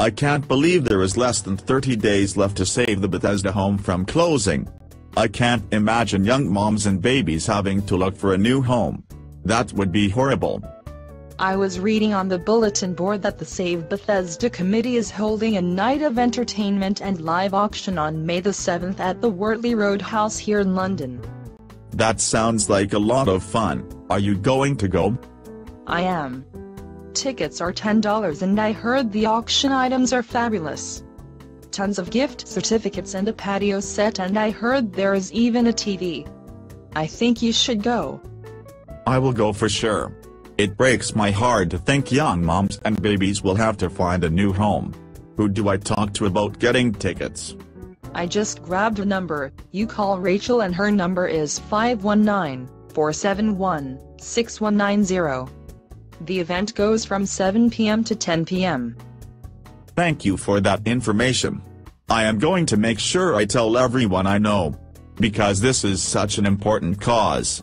I can't believe there is less than 30 days left to save the Bethesda home from closing. I can't imagine young moms and babies having to look for a new home. That would be horrible. I was reading on the bulletin board that the Save Bethesda Committee is holding a night of entertainment and live auction on May the 7th at the Wortley Roadhouse here in London. That sounds like a lot of fun. Are you going to go? I am. Tickets are $10 and I heard the auction items are fabulous. Tons of gift certificates and a patio set, and I heard there is even a TV. I think you should go. I will go for sure. It breaks my heart to think young moms and babies will have to find a new home. Who do I talk to about getting tickets? I just grabbed a number. You call Rachel and her number is 519-471-6190. The event goes from 7 p.m. to 10 p.m. Thank you for that information. I am going to make sure I tell everyone I know. Because this is such an important cause.